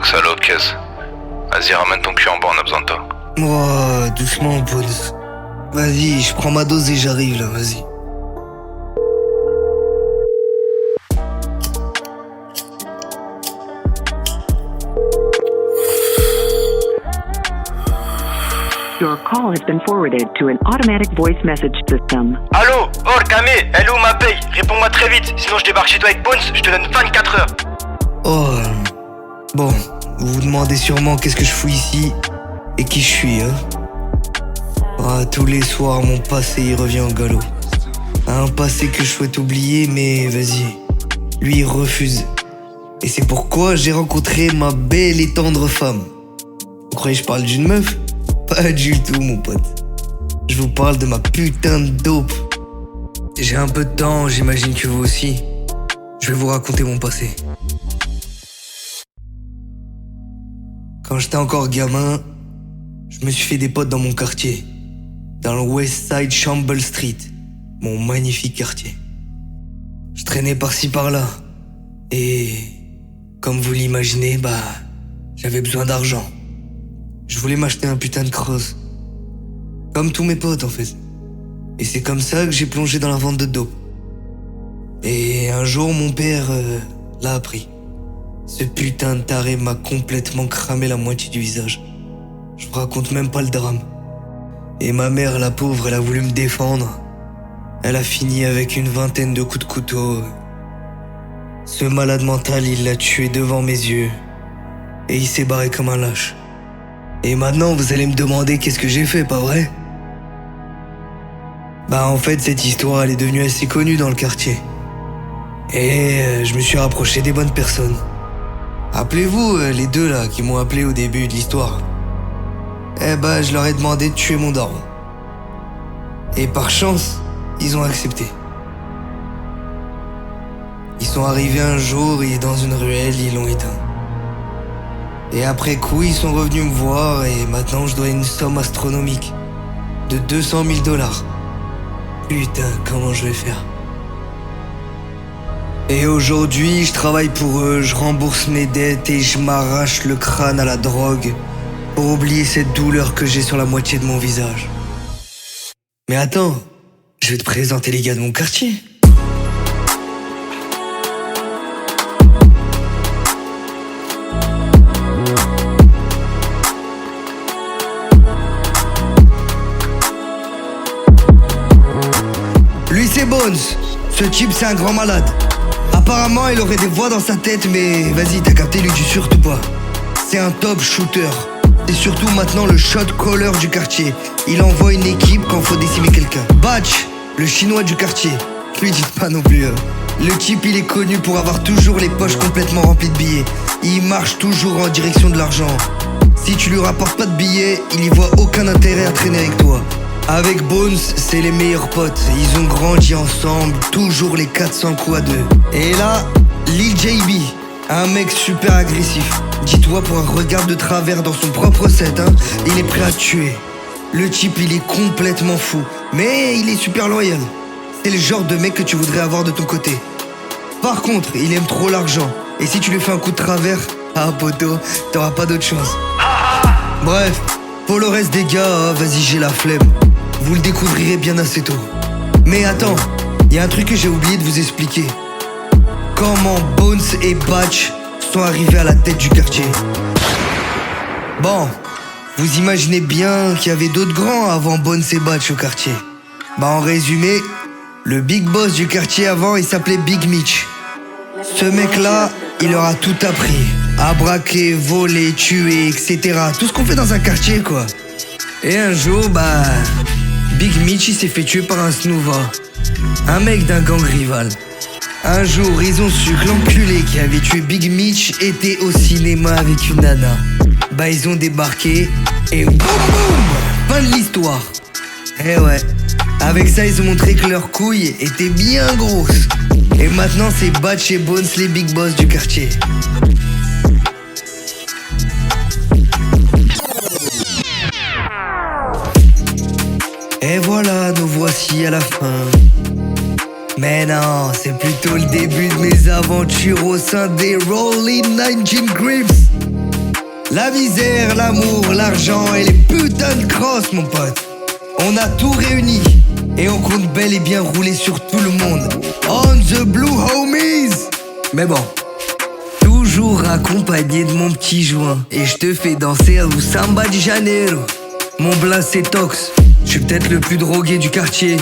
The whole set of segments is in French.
que salope, caisse. Vas-y, ramène ton cul en bas, on a besoin de toi. Oh, doucement, Bones. Vas-y, je prends ma dose et j'arrive là, vas-y. Your call has been forwarded to an automatic voice message system. Allô? Oh, Camé, elle est où ma paye? Réponds-moi très vite, sinon je débarque chez toi avec Bones, je te donne 24 heures. Oh, bon, vous vous demandez sûrement qu'est-ce que je fous ici et qui je suis, hein. Ah, tous les soirs, mon passé il revient au galop. Un passé que je souhaite oublier, mais vas-y, lui il refuse. Et c'est pourquoi j'ai rencontré ma belle et tendre femme. Vous croyez que je parle d'une meuf? Pas du tout, mon pote. Je vous parle de ma putain de dope. J'ai un peu de temps, j'imagine que vous aussi. Je vais vous raconter mon passé. Quand j'étais encore gamin, je me suis fait des potes dans mon quartier. Dans le West Side Shamble Street, mon magnifique quartier. Je traînais par-ci par-là. Et comme vous l'imaginez, j'avais besoin d'argent. Je voulais m'acheter un putain de cross. Comme tous mes potes en fait. Et c'est comme ça que j'ai plongé dans la vente de dope. Et un jour mon père l'a appris. Ce putain de taré m'a complètement cramé la moitié du visage. Je vous raconte même pas le drame. Et ma mère, la pauvre, elle a voulu me défendre. Elle a fini avec une vingtaine de coups de couteau. Ce malade mental, il l'a tué devant mes yeux. Et il s'est barré comme un lâche. Et maintenant, vous allez me demander qu'est-ce que j'ai fait, pas vrai? En fait, cette histoire, elle est devenue assez connue dans le quartier. Et je me suis rapproché des bonnes personnes. Rappelez-vous, les deux là, qui m'ont appelé au début de l'histoire. Je leur ai demandé de tuer mon daron. Et par chance, ils ont accepté. Ils sont arrivés un jour et dans une ruelle, ils l'ont éteint. Et après coup, ils sont revenus me voir et maintenant je dois une somme astronomique de 200 000 $. Putain, comment je vais faire? Et aujourd'hui, je travaille pour eux, je rembourse mes dettes et je m'arrache le crâne à la drogue pour oublier cette douleur que j'ai sur la moitié de mon visage. Mais attends, je vais te présenter les gars de mon quartier. Lui c'est Bones, ce type c'est un grand malade. Apparemment il aurait des voix dans sa tête mais vas-y t'as capté, lui tu surtout pas. C'est un top shooter. C'est surtout maintenant le shot caller du quartier. Il envoie une équipe quand faut décimer quelqu'un. Batch, le chinois du quartier. Lui dites pas non plus. Le type il est connu pour avoir toujours les poches complètement remplies de billets. Il marche toujours en direction de l'argent. Si tu lui rapportes pas de billets, il y voit aucun intérêt à traîner avec toi. Avec Bones, c'est les meilleurs potes. Ils ont grandi ensemble, toujours les 400 coups à deux. Et là, Lil JB, un mec super agressif. Dis-toi, pour un regard de travers dans son propre set, il est prêt à tuer. Le type, il est complètement fou, mais il est super loyal. C'est le genre de mec que tu voudrais avoir de ton côté. Par contre, il aime trop l'argent. Et si tu lui fais un coup de travers, poto, t'auras pas d'autre chance. Bref, pour le reste des gars, vas-y, j'ai la flemme. Vous le découvrirez bien assez tôt. Mais attends, y a un truc que j'ai oublié de vous expliquer. Comment Bones et Batch sont arrivés à la tête du quartier. Bon, vous imaginez bien qu'il y avait d'autres grands avant Bones et Batch au quartier. En résumé, le big boss du quartier avant, il s'appelait Big Mitch. Ce mec-là, il leur a tout appris. À braquer, voler, tuer, etc. Tout ce qu'on fait dans un quartier, quoi. Et un jour, Big Mitch, il s'est fait tuer par un snoover. Un mec d'un gang rival. Un jour, ils ont su que l'enculé qui avait tué Big Mitch était au cinéma avec une nana. Ils ont débarqué et boum boum, fin de l'histoire. Eh ouais, avec ça, ils ont montré que leurs couilles étaient bien grosses. Et maintenant, c'est Batch et Bones, les big boss du quartier. Et voilà, nous voici à la fin. Mais non, c'est plutôt le début de mes aventures au sein des Rolling 19 Grips. La misère, l'amour, l'argent et les putains de crosses, mon pote. On a tout réuni et on compte bel et bien rouler sur tout le monde. On the blue homies. Mais bon, toujours accompagné de mon petit joint. Et je te fais danser au samba de Janeiro. Mon blas c'est Tox. Je suis peut-être le plus drogué du quartier,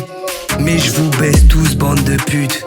mais je vous baisse tous, bande de putes.